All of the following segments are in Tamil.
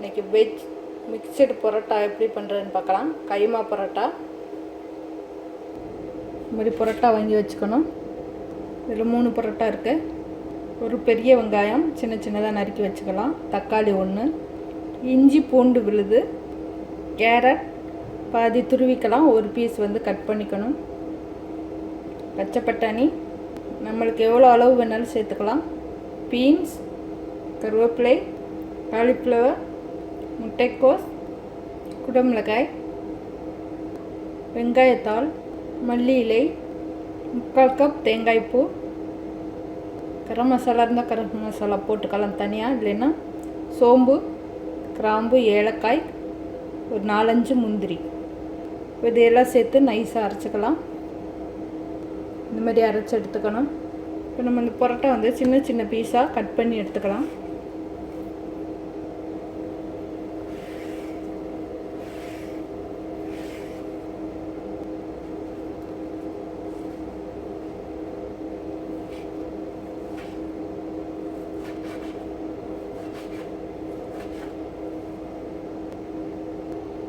இன்றைக்கி வெஜ் மிக்சடு பரோட்டா எப்படி பண்ணுறதுன்னு பார்க்கலாம். கைமா பரோட்டா. இந்த மாதிரி பரோட்டா வாங்கி வச்சுக்கணும். இதில் 3 பரோட்டா இருக்குது. ஒரு பெரிய வெங்காயம் சின்ன சின்னதாக நறுக்கி வச்சுக்கலாம். தக்காளி 1, இஞ்சி பூண்டு விழுது, கேரட் பாதி துருவிக்கலாம், ஒரு பீஸ் கட் பண்ணிக்கணும். பச்சை பட்டாணி நம்மளுக்கு எவ்வளோ அளவு வேணாலும் சேர்த்துக்கலாம். பீன்ஸ், கருவேப்பிலை, காலிஃப்ளவர், முட்டைக்கோஸ், குடமிளகாய், வெங்காயத்தாள், மல்லி இலை, 3/4 கப் தேங்காய்ப்பூ, கரம் மசாலா இருந்தால் கரம் மசாலா போட்டுக்கலாம் தனியாக, இல்லைன்னா சோம்பு, கிராம்பு, ஏலக்காய், ஒரு 4-5 முந்திரி. இதையெல்லாம் சேர்த்து நைஸாக அரைச்சிக்கலாம். இந்த மாதிரி அரைச்சி எடுத்துக்கணும். இப்போ நம்ம இந்த பரோட்டா சின்ன சின்ன பீஸாக கட் பண்ணி எடுத்துக்கலாம்.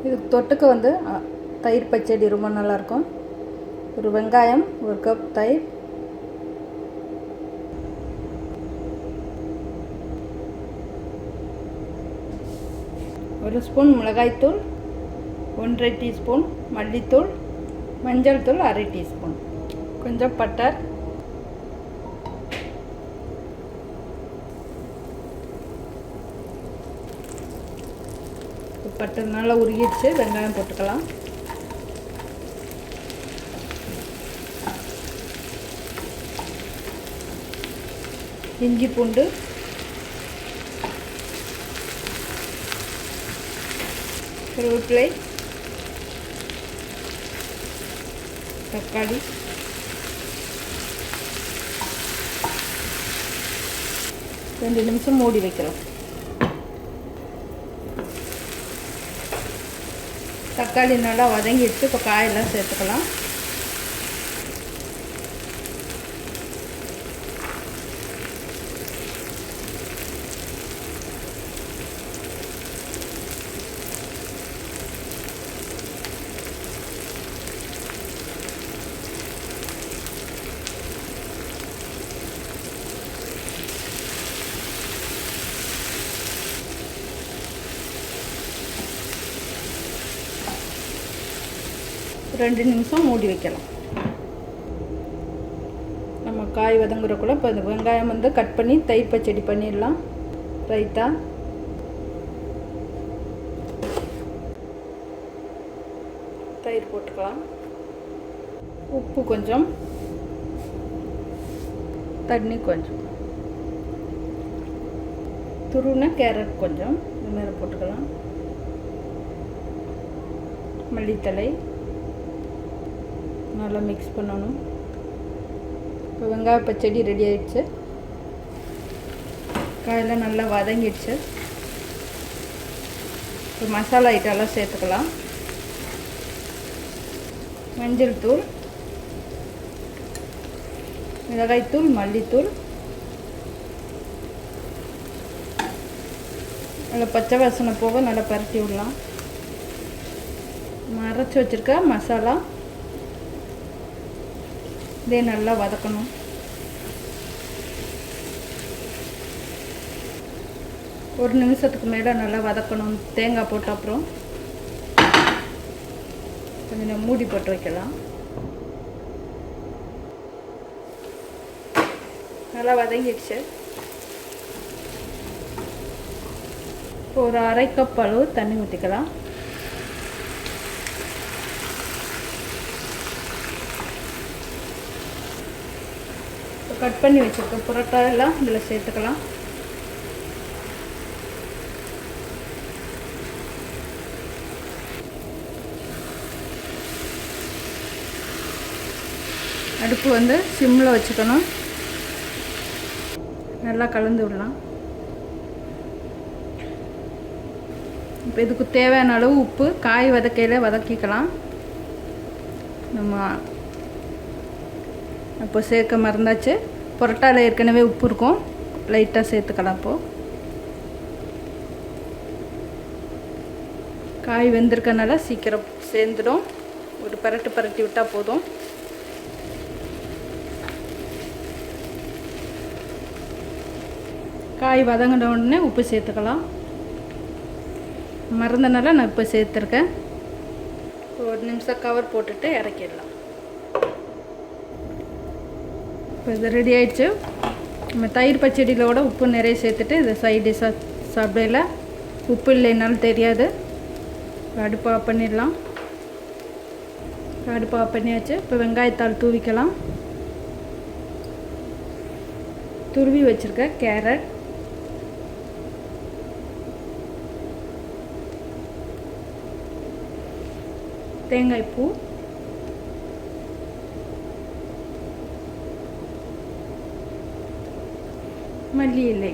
இதுக்கு தொட்டுக்க தயிர் பச்சடி ரொம்ப நல்லாயிருக்கும். ஒரு வெங்காயம், 1 கப் தயிர், ஒரு ஸ்பூன் மிளகாய்த்தூள், 1/2 டீஸ்பூன் மல்லித்தூள், மஞ்சள் தூள் 1/2 டீஸ்பூன், கொஞ்சம் பட்டர், பட்டர் நல்லா உருகிடுச்சு. வெங்காயம் போட்டுக்கலாம். இஞ்சி பூண்டு, கருவேப்பிலை, தக்காளி, ரெண்டு நிமிஷம் மூடி வைக்கலாம். தக்காளி நல்லா வதங்கிடுச்சு. இப்போ காயெல்லாம் சேர்த்துக்கலாம். ரெண்டு நிமிஷம் மூடி வைக்கலாம். நம்ம காய் வதங்குறக்குள்ள இப்போ இந்த வெங்காயம் கட் பண்ணி தயிர் பச்சடி பண்ணிடலாம். ரைத்தா தயிர் போட்டுக்கலாம். உப்பு கொஞ்சம், தண்ணி கொஞ்சம், துருவின கேரட் கொஞ்சம் இந்த மாதிரி போட்டுக்கலாம். மல்லித்தழை நல்லா மிக்ஸ் பண்ணணும். இப்போ வெங்காய பச்சடி ரெடி ஆகிடுச்சு. காயெல்லாம் நல்லா வதங்கிடுச்சு. இப்போ மசாலா ஐட்டம்லாம் சேர்த்துக்கலாம். மஞ்சள் தூள், மிளகாய்த்தூள், மல்லித்தூள், நல்லா பச்சை வாசனை போக நல்லா பரட்டி விடலாம். அரைச்சி வச்சுருக்க மசாலா இதே நல்லா வதக்கணும். ஒரு நிமிஷத்துக்கு மேலே நல்லா வதக்கணும். தேங்காய் போட்ட அப்புறம் கொஞ்சம் மூடி போட்டு வைக்கலாம். நல்லா வதங்கிடுச்சு. இப்போ ஒரு 1/2 கப் அளவு தண்ணி ஊற்றிக்கலாம். கட் பண்ணி வச்சுருக்க பரோட்டா எல்லாம் இதில் சேர்த்துக்கலாம். அடுப்பு சிம்மில் வச்சுக்கணும். நல்லா கலந்து விடலாம். இப்போ இதுக்கு தேவையான அளவு உப்பு காய் வதக்கையில் வதக்கிக்கலாம். நம்ம இப்போ சேர்க்க மறந்தாச்சு. பரோட்டாவில் ஏற்கனவே உப்பு இருக்கும், லைட்டாக சேர்த்துக்கலாம். இப்போது காய் வெந்திருக்கனால சீக்கிரம் சேர்ந்துடும். ஒரு பரட்டி விட்டால் போதும். காய் வதங்கின உடனே உப்பு சேர்த்துக்கலாம். மறந்தனால நான் இப்போ சேர்த்துருக்கேன். ஒரு நிமிஷம் கவர் போட்டுட்டு இறக்கிடலாம். இப்போ இது ரெடி ஆயிடுச்சு. நம்ம தயிர் பச்சடியிலோட உப்பு நிறைய சேர்த்துட்டு இதை சைட் டிஷ்ஷாக சாப்பிடல. உப்பு இல்லைனாலும் தெரியாது. அடுப்பு ஆஃப் பண்ணிடலாம். அடுப்பு ஆஃப் பண்ணியாச்சு. இப்போ வெங்காயத்தாள் தூவிக்கலாம். துருவி வச்சுருக்க கேரட், தேங்காய் பூ, மல்லி இலை,